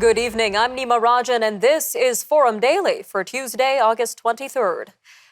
Good evening, I'm Nima, and this is Forum Daily for Tuesday, August 23rd.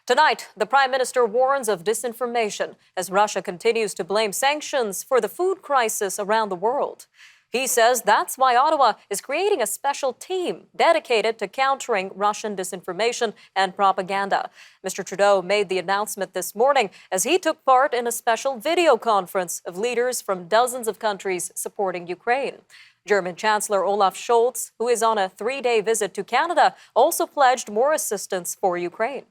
Tonight, the Prime Minister warns of disinformation as Russia continues to blame sanctions for the food crisis around the world. He says that's why Ottawa is creating a special team dedicated to countering Russian disinformation and propaganda. Mr. Trudeau made the announcement this morning as he took part in a special video conference of leaders from dozens of countries supporting Ukraine. German Chancellor Olaf Scholz, who is on a 3-day visit to Canada, also pledged more assistance for Ukraine.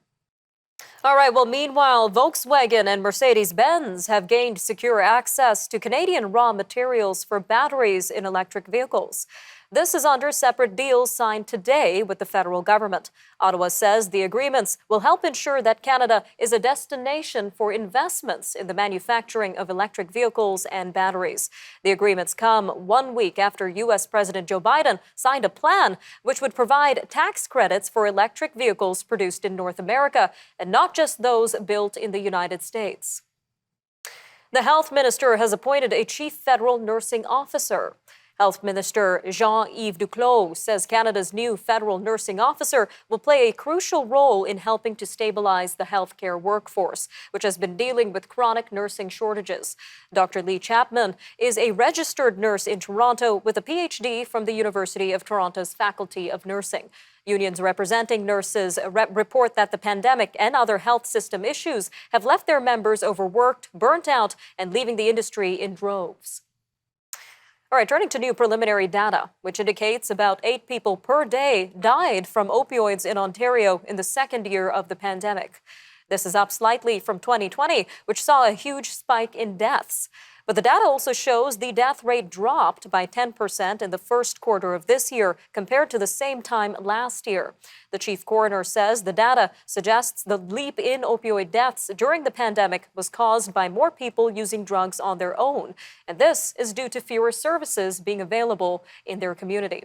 All right, well, meanwhile, Volkswagen and Mercedes-Benz have gained secure access to Canadian raw materials for batteries in electric vehicles. This is under separate deals signed today with the federal government. Ottawa says the agreements will help ensure that Canada is a destination for investments in the manufacturing of electric vehicles and batteries. The agreements come 1 week after U.S. President Joe Biden signed a plan which would provide tax credits for electric vehicles produced in North America and not just those built in the United States. The health minister has appointed a chief federal nursing officer. Health Minister Jean-Yves Duclos says Canada's new federal nursing officer will play a crucial role in helping to stabilize the healthcare workforce, which has been dealing with chronic nursing shortages. Dr. Lee Chapman is a registered nurse in Toronto with a PhD from the University of Toronto's Faculty of Nursing. Unions representing nurses report that the pandemic and other health system issues have left their members overworked, burnt out, and leaving the industry in droves. All right, turning to new preliminary data, which indicates about 8 people per day died from opioids in Ontario in the second year of the pandemic. This is up slightly from 2020, which saw a huge spike in deaths. But the data also shows the death rate dropped by 10% in the first quarter of this year compared to the same time last year. The chief coroner says the data suggests the leap in opioid deaths during the pandemic was caused by more people using drugs on their own. And this is due to fewer services being available in their community.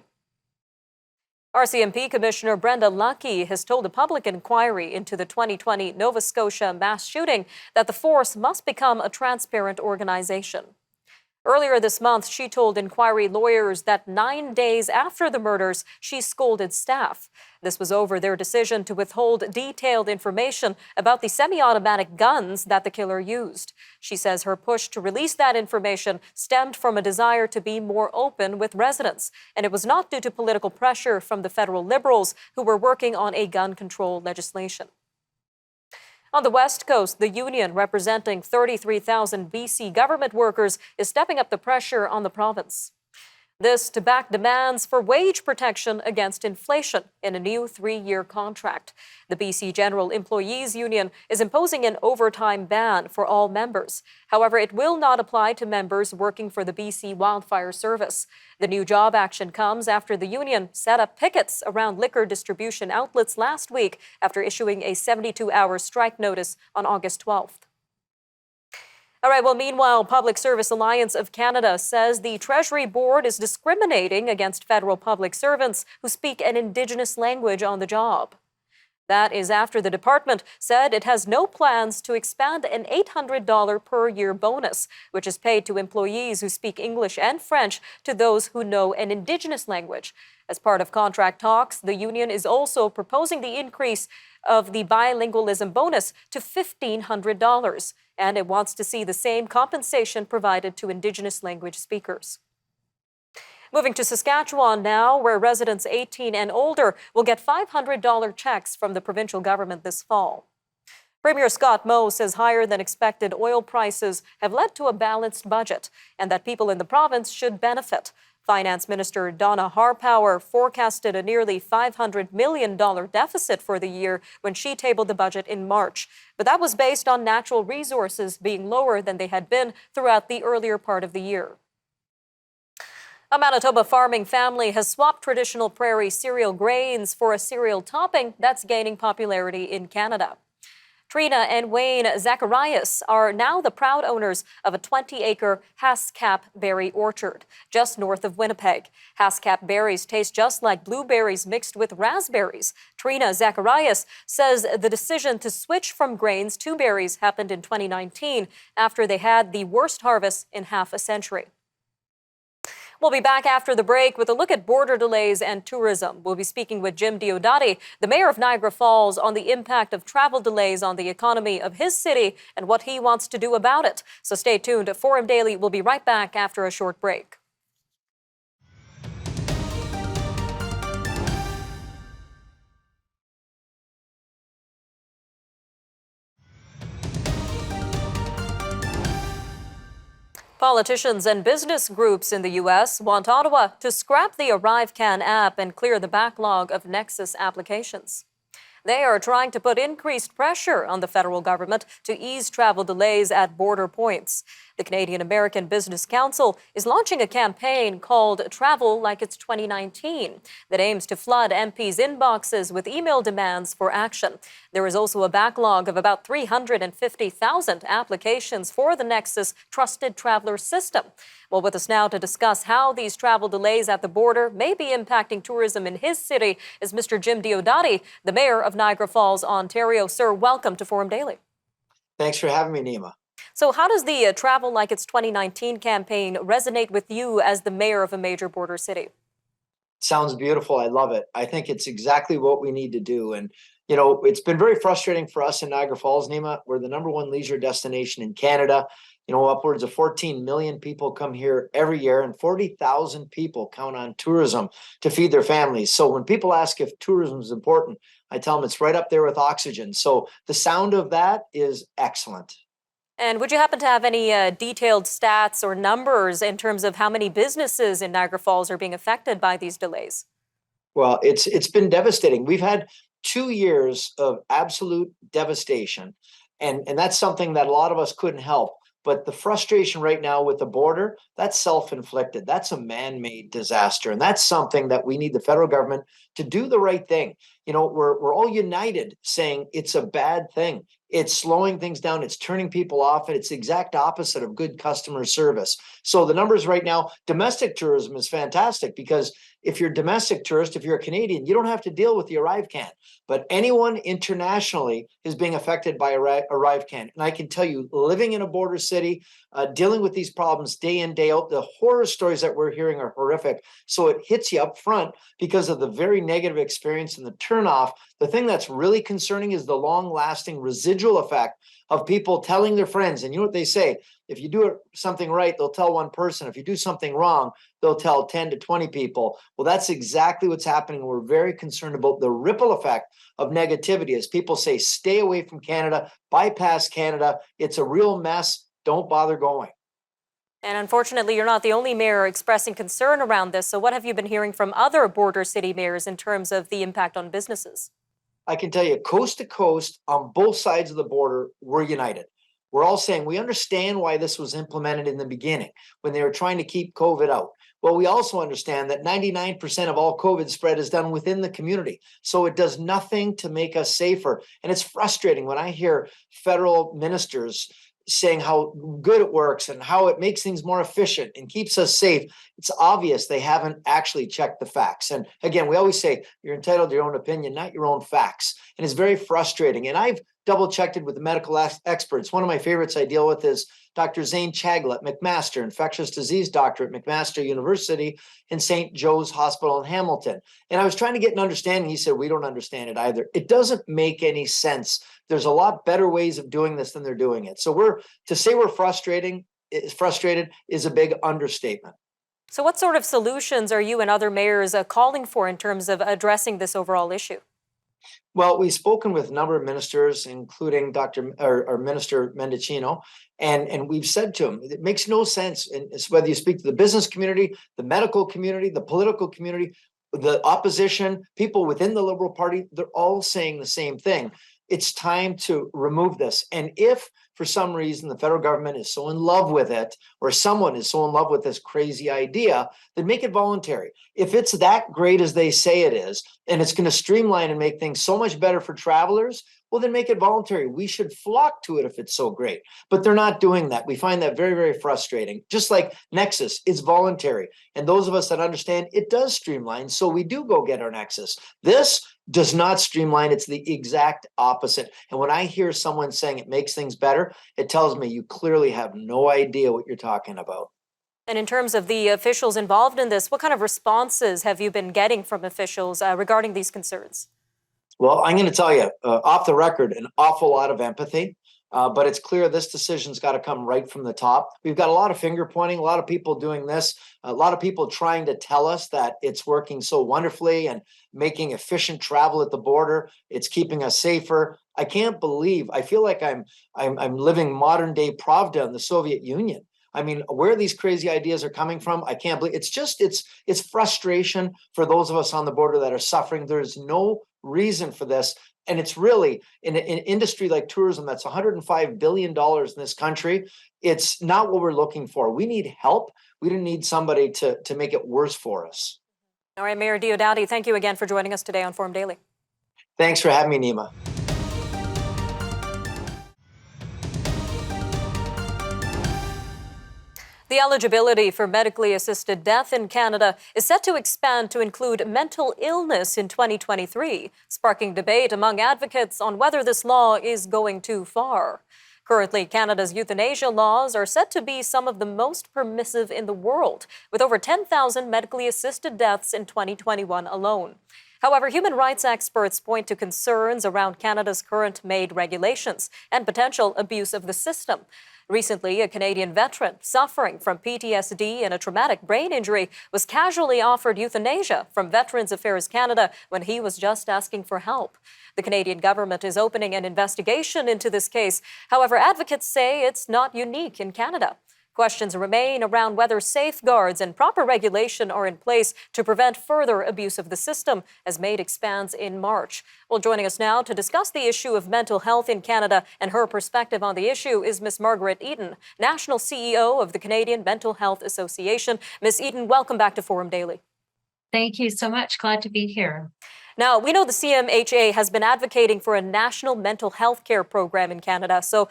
RCMP Commissioner Brenda Lucki has told a public inquiry into the 2020 Nova Scotia mass shooting that the force must become a transparent organization. Earlier this month, she told inquiry lawyers that 9 days after the murders, she scolded staff. This was over their decision to withhold detailed information about the semi-automatic guns that the killer used. She says her push to release that information stemmed from a desire to be more open with residents, and it was not due to political pressure from the federal Liberals who were working on a gun control legislation. On the West Coast, the union representing 33,000 BC government workers is stepping up the pressure on the province. This to back demands for wage protection against inflation in a new 3-year contract. The BC General Employees Union is imposing an overtime ban for all members. However, it will not apply to members working for the BC Wildfire Service. The new job action comes after the union set up pickets around liquor distribution outlets last week after issuing a 72-hour strike notice on August 12th. All right, well, meanwhile, Public Service Alliance of Canada says the Treasury Board is discriminating against federal public servants who speak an Indigenous language on the job. That is after the department said it has no plans to expand an $800 per year bonus, which is paid to employees who speak English and French to those who know an Indigenous language. As part of contract talks, the union is also proposing the increase of the bilingualism bonus to $1,500, and it wants to see the same compensation provided to Indigenous language speakers. Moving to Saskatchewan now, where residents 18 and older will get $500 checks from the provincial government this fall. Premier Scott Moe says higher than expected oil prices have led to a balanced budget and that people in the province should benefit. Finance Minister Donna Harpower forecasted a nearly $500 million deficit for the year when she tabled the budget in March. But that was based on natural resources being lower than they had been throughout the earlier part of the year. A Manitoba farming family has swapped traditional prairie cereal grains for a cereal topping that's gaining popularity in Canada. Trina and Wayne Zacharias are now the proud owners of a 20-acre Haskap berry orchard just north of Winnipeg. Haskap berries taste just like blueberries mixed with raspberries. Trina Zacharias says the decision to switch from grains to berries happened in 2019 after they had the worst harvest in half a century. We'll be back after the break with a look at border delays and tourism. We'll be speaking with Jim Diodati, the mayor of Niagara Falls, on the impact of travel delays on the economy of his city and what he wants to do about it. So stay tuned. Forum Daily will be right back after a short break. Politicians and business groups in the U.S. want Ottawa to scrap the ArriveCan app and clear the backlog of Nexus applications. They are trying to put increased pressure on the federal government to ease travel delays at border points. The Canadian American Business Council is launching a campaign called Travel Like It's 2019 that aims to flood MPs' inboxes with email demands for action. There is also a backlog of about 350,000 applications for the Nexus Trusted Traveler System. Well, with us now to discuss how these travel delays at the border may be impacting tourism in his city is Mr. Jim Diodati, the mayor of Niagara Falls, Ontario. Sir, welcome to Forum Daily. Thanks for having me, Nima. So how does the Travel Like It's 2019 campaign resonate with you as the mayor of a major border city? Sounds beautiful. I love it. I think it's exactly what we need to do. And, you know, it's been very frustrating for us in Niagara Falls, Nima. We're the #1 leisure destination in Canada. You know, upwards of 14 million people come here every year, and 40,000 people count on tourism to feed their families. So when people ask if tourism is important, I tell them it's right up there with oxygen. So the sound of that is excellent. And would you happen to have any detailed stats or numbers in terms of how many businesses in Niagara Falls are being affected by these delays? Well, it's been devastating. We've had 2 years of absolute devastation, and that's something that a lot of us couldn't help. But the frustration right now with the border, that's self-inflicted. That's a man-made disaster. And that's something that we need the federal government to do the right thing. You know, we're all united saying it's a bad thing. It's slowing things down. It's turning people off. And it's the exact opposite of good customer service. So the numbers right now, domestic tourism is fantastic because if you're a domestic tourist, if you're a Canadian, you don't have to deal with the ArriveCan. But anyone internationally is being affected by ArriveCan. And I can tell you, living in a border city, dealing with these problems day in, day out, the horror stories that we're hearing are horrific. So it hits you up front because of the very negative experience and the turnoff. The thing that's really concerning is the long-lasting residual effect of people telling their friends. And you know what they say? If you do something right, they'll tell one person. If you do something wrong, they'll tell 10 to 20 people. Well, that's exactly what's happening. We're very concerned about the ripple effect of negativity as people say, stay away from Canada, bypass Canada. It's a real mess. Don't bother going. And unfortunately, you're not the only mayor expressing concern around this. So what have you been hearing from other border city mayors in terms of the impact on businesses? I can tell you, coast to coast, on both sides of the border, we're united. We're all saying we understand why this was implemented in the beginning when they were trying to keep COVID out. Well, we also understand that 99% of all COVID spread is done within the community. So it does nothing to make us safer. And it's frustrating when I hear federal ministers saying how good it works and how it makes things more efficient and keeps us safe. It's obvious they haven't actually checked the facts. And again, we always say you're entitled to your own opinion, not your own facts. And it's very frustrating. And I've double checked it with the medical experts. One of my favorites I deal with is Dr. Zane Chagla at McMaster, infectious disease doctor at McMaster University in St. Joe's Hospital in Hamilton. And I was trying to get an understanding. He said, we don't understand it either. It doesn't make any sense. There's a lot better ways of doing this than they're doing it. So to say we're frustrated is a big understatement. So what sort of solutions are you and other mayors calling for in terms of addressing this overall issue? Well, we've spoken with a number of ministers, including Minister Mendicino, and we've said to him, it makes no sense. And it's whether you speak to the business community, the medical community, the political community, the opposition, people within the Liberal Party, they're all saying the same thing. It's time to remove this. And if for some reason the federal government is so in love with it, or someone is so in love with this crazy idea, then make it voluntary. If it's that great as they say it is, and it's going to streamline and make things so much better for travelers, well, then make it voluntary. We should flock to it if it's so great. But they're not doing that. We find that very, very frustrating. Just like Nexus, it's voluntary. And those of us that understand it does streamline, so we do go get our Nexus. This does not streamline. It's the exact opposite. And when I hear someone saying it makes things better, it tells me you clearly have no idea what you're talking about. And in terms of the officials involved in this, what kind of responses have you been getting from officials regarding these concerns? Well, I'm going to tell you, off the record, an awful lot of empathy. But it's clear this decision's got to come right from the top. We've got a lot of finger pointing, a lot of people doing this, a lot of people trying to tell us that it's working so wonderfully and making efficient travel at the border. It's keeping us safer. I can't believe. I feel like I'm living modern day Pravda in the Soviet Union. I mean, where these crazy ideas are coming from, I can't believe. It's frustration for those of us on the border that are suffering. There's no reason for this. And it's really in an industry like tourism that's $105 billion in this country. It's not what we're looking for. We need help. We don't need somebody to make it worse for us. All right, Mayor Diodati, thank you again for joining us today on Forum Daily. Thanks for having me, Nima. The eligibility for medically assisted death in Canada is set to expand to include mental illness in 2023, sparking debate among advocates on whether this law is going too far. Currently, Canada's euthanasia laws are set to be some of the most permissive in the world, with over 10,000 medically assisted deaths in 2021 alone. However, human rights experts point to concerns around Canada's current MAID regulations and potential abuse of the system. Recently, a Canadian veteran suffering from PTSD and a traumatic brain injury was casually offered euthanasia from Veterans Affairs Canada when he was just asking for help. The Canadian government is opening an investigation into this case. However, advocates say it's not unique in Canada. Questions remain around whether safeguards and proper regulation are in place to prevent further abuse of the system as MAID expands in March. Well, joining us now to discuss the issue of mental health in Canada and her perspective on the issue is Ms. Margaret Eaton, National CEO of the Canadian Mental Health Association. Ms. Eaton, welcome back to Forum Daily. Thank you so much. Glad to be here. Now, we know the CMHA has been advocating for a national mental health care program in Canada. So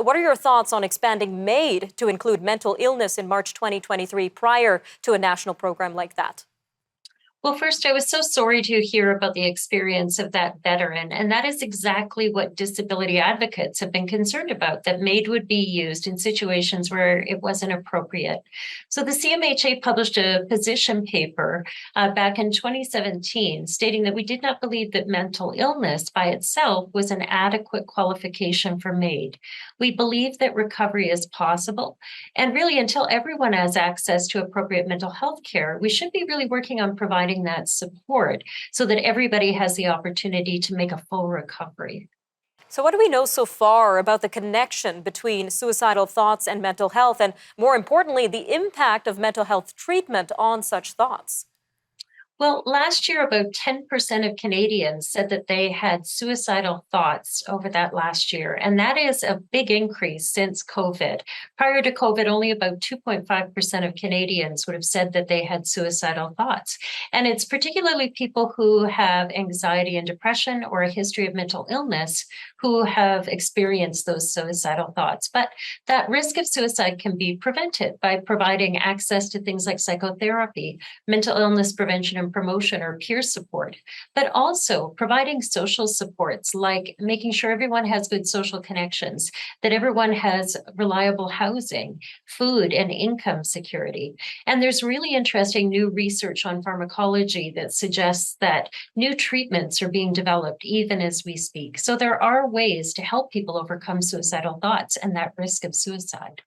what are your thoughts on expanding MAID to include mental illness in March 2023 prior to a national program like that? Well, first, I was so sorry to hear about the experience of that veteran. And that is exactly what disability advocates have been concerned about, that MAID would be used in situations where it wasn't appropriate. So the CMHA published a position paper back in 2017 stating that we did not believe that mental illness by itself was an adequate qualification for MAID. We believe that recovery is possible. And really, until everyone has access to appropriate mental health care, we should be really working on providing that support so that everybody has the opportunity to make a full recovery. So what do we know so far about the connection between suicidal thoughts and mental health, and more importantly, the impact of mental health treatment on such thoughts? Well, last year, about 10% of Canadians said that they had suicidal thoughts over that last year. And that is a big increase since COVID. Prior to COVID, only about 2.5% of Canadians would have said that they had suicidal thoughts. And it's particularly people who have anxiety and depression or a history of mental illness who have experienced those suicidal thoughts. But that risk of suicide can be prevented by providing access to things like psychotherapy, mental illness prevention and promotion, or peer support, but also providing social supports like making sure everyone has good social connections, that everyone has reliable housing, food, and income security. And there's really interesting new research on pharmacology that suggests that new treatments are being developed even as we speak. So there are ways to help people overcome suicidal thoughts and that risk of suicide.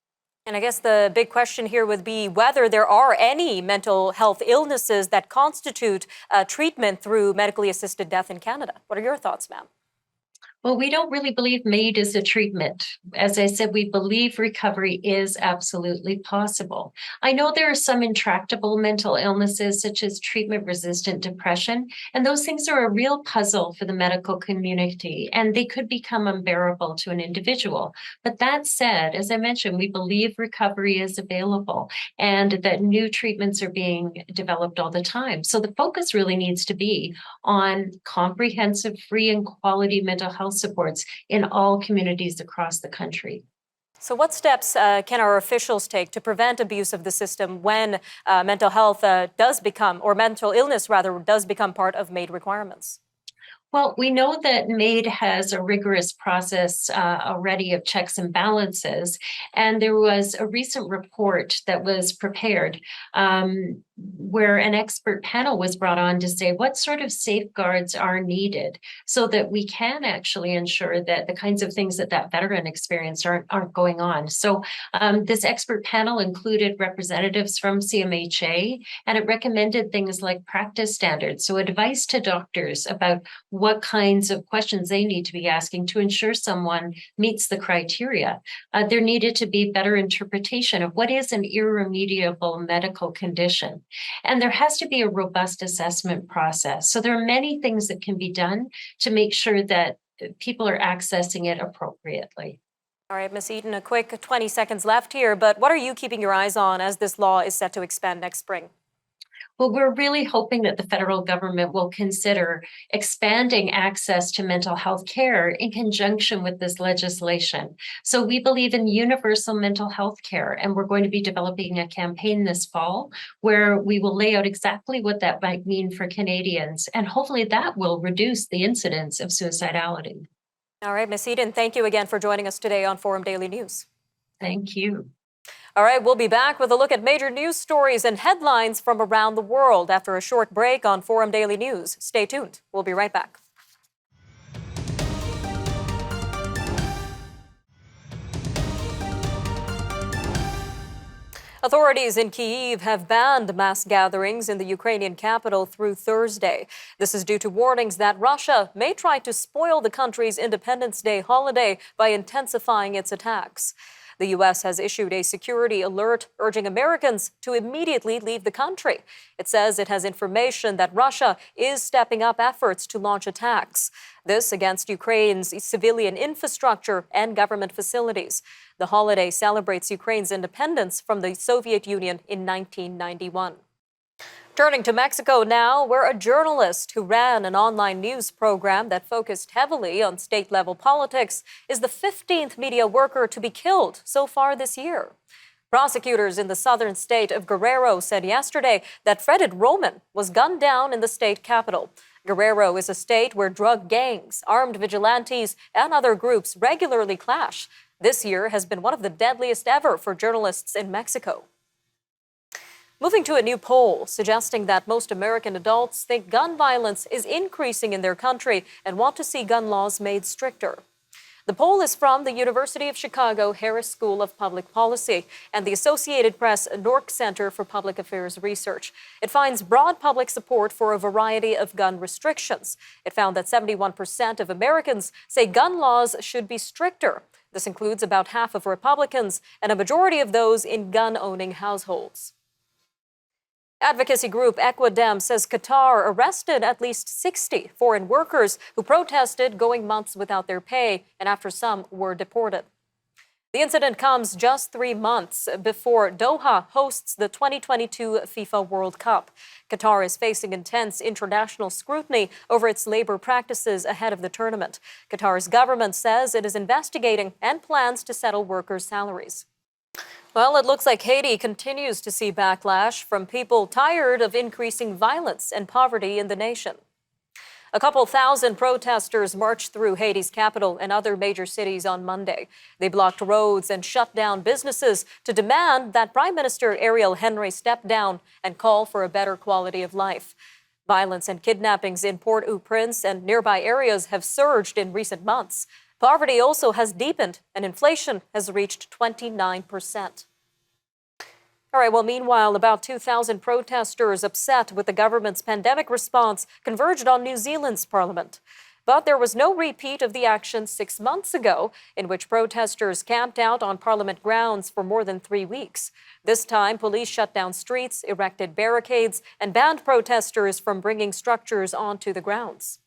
And I guess the big question here would be whether there are any mental health illnesses that constitute treatment through medically assisted death in Canada. What are your thoughts, ma'am? Well, we don't really believe MAID is a treatment. As I said, we believe recovery is absolutely possible. I know there are some intractable mental illnesses, such as treatment-resistant depression, and those things are a real puzzle for the medical community, and they could become unbearable to an individual. But that said, as I mentioned, we believe recovery is available and that new treatments are being developed all the time. So the focus really needs to be on comprehensive, free, and quality mental health supports in all communities across the country. So what steps can our officials take to prevent abuse of the system when mental health does become, or mental illness rather, does become part of MAID requirements? Well, we know that MAID has a rigorous process already of checks and balances. And there was a recent report that was prepared where an expert panel was brought on to say what sort of safeguards are needed so that we can actually ensure that the kinds of things that that veteran experienced aren't going on. So this expert panel included representatives from CMHA, and it recommended things like practice standards. So advice to doctors about what kinds of questions they need to be asking to ensure someone meets the criteria. There needed to be better interpretation of what is an irremediable medical condition. And there has to be a robust assessment process. So there are many things that can be done to make sure that people are accessing it appropriately. All right, Ms. Eaton, a quick 20 seconds left here, but what are you keeping your eyes on as this law is set to expand next spring? Well, we're really hoping that the federal government will consider expanding access to mental health care in conjunction with this legislation. So we believe in universal mental health care, and we're going to be developing a campaign this fall where we will lay out exactly what that might mean for Canadians, and hopefully that will reduce the incidence of suicidality. All right, Ms. Eaton, thank you again for joining us today on Forum Daily News. Thank you. All right, we'll be back with a look at major news stories and headlines from around the world after a short break on Forum Daily News. Stay tuned. We'll be right back. Authorities in Kiev have banned mass gatherings in the Ukrainian capital through Thursday. This is due to warnings that Russia may try to spoil the country's Independence Day holiday by intensifying its attacks. The U.S. has issued a security alert urging Americans to immediately leave the country. It says it has information that Russia is stepping up efforts to launch attacks. This against Ukraine's civilian infrastructure and government facilities. The holiday celebrates Ukraine's independence from the Soviet Union in 1991. Turning to Mexico now, where a journalist who ran an online news program that focused heavily on state-level politics is the 15th media worker to be killed so far this year. Prosecutors in the southern state of Guerrero said yesterday that Freddy Roman was gunned down in the state capital. Guerrero is a state where drug gangs, armed vigilantes, and other groups regularly clash. This year has been one of the deadliest ever for journalists in Mexico. Moving to a new poll suggesting that most American adults think gun violence is increasing in their country and want to see gun laws made stricter. The poll is from the University of Chicago Harris School of Public Policy and the Associated Press Nork Center for Public Affairs Research. It finds broad public support for a variety of gun restrictions. It found that 71% of Americans say gun laws should be stricter. This includes about half of Republicans and a majority of those in gun-owning households. Advocacy group Equidem says Qatar arrested at least 60 foreign workers who protested going months without their pay, and after some were deported. The incident comes just 3 months before Doha hosts the 2022 FIFA World Cup. Qatar is facing intense international scrutiny over its labor practices ahead of the tournament. Qatar's government says it is investigating and plans to settle workers' salaries. Well, it looks like Haiti continues to see backlash from people tired of increasing violence and poverty in the nation. A couple thousand protesters marched through Haiti's capital and other major cities on Monday. They blocked roads and shut down businesses to demand that Prime Minister Ariel Henry step down and call for a better quality of life. Violence and kidnappings in Port-au-Prince and nearby areas have surged in recent months. Poverty also has deepened, and inflation has reached 29%. All right, well, meanwhile, about 2,000 protesters upset with the government's pandemic response converged on New Zealand's parliament. But there was no repeat of the action 6 months ago, in which protesters camped out on parliament grounds for more than 3 weeks. This time, police shut down streets, erected barricades, and banned protesters from bringing structures onto the grounds.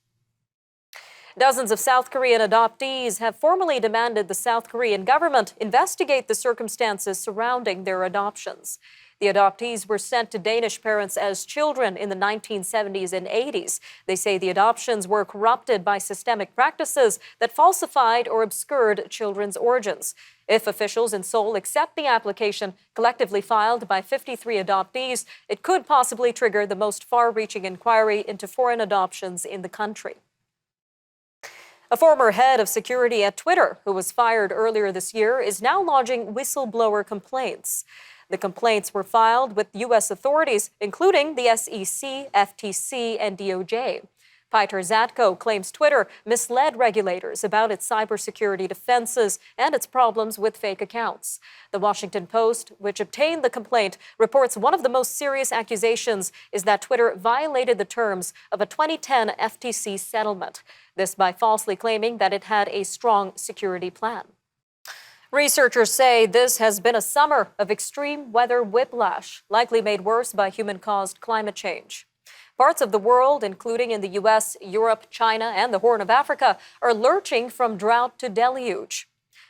Dozens of South Korean adoptees have formally demanded the South Korean government investigate the circumstances surrounding their adoptions. The adoptees were sent to Danish parents as children in the 1970s and 80s. They say the adoptions were corrupted by systemic practices that falsified or obscured children's origins. If officials in Seoul accept the application collectively filed by 53 adoptees, it could possibly trigger the most far-reaching inquiry into foreign adoptions in the country. A former head of security at Twitter, who was fired earlier this year, is now lodging whistleblower complaints. The complaints were filed with U.S. authorities, including the SEC, FTC, and DOJ. Peter Zatko claims Twitter misled regulators about its cybersecurity defenses and its problems with fake accounts. The Washington Post, which obtained the complaint, reports one of the most serious accusations is that Twitter violated the terms of a 2010 FTC settlement. This by falsely claiming that it had a strong security plan. Researchers say this has been a summer of extreme weather whiplash, likely made worse by human-caused climate change. Parts of the world, including in the U.S., Europe, China, and the Horn of Africa, are lurching from drought to deluge.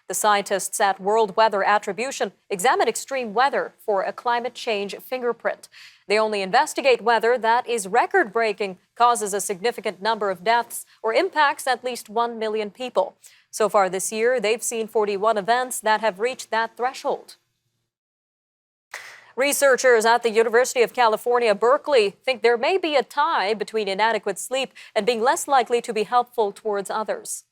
The scientists at World Weather Attribution examine extreme weather for a climate change fingerprint. They only investigate weather that is record-breaking, causes a significant number of deaths, or impacts at least 1 million people. So far this year, they've seen 41 events that have reached that threshold. Researchers at the University of California, Berkeley, think there may be a tie between inadequate sleep and being less likely to be helpful towards others.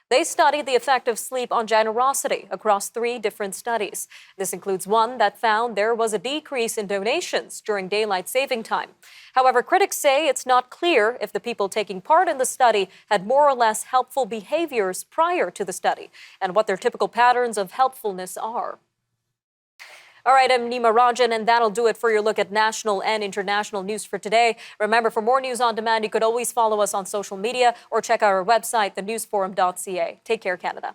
They studied the effect of sleep on generosity across 3 different studies. This includes one that found there was a decrease in donations during daylight saving time. However, critics say it's not clear if the people taking part in the study had more or less helpful behaviors prior to the study and what their typical patterns of helpfulness are. All right, I'm Nima Rajan, and that'll do it for your look at national and international news for today. Remember, for more news on demand, you could always follow us on social media or check out our website, thenewsforum.ca. Take care, Canada.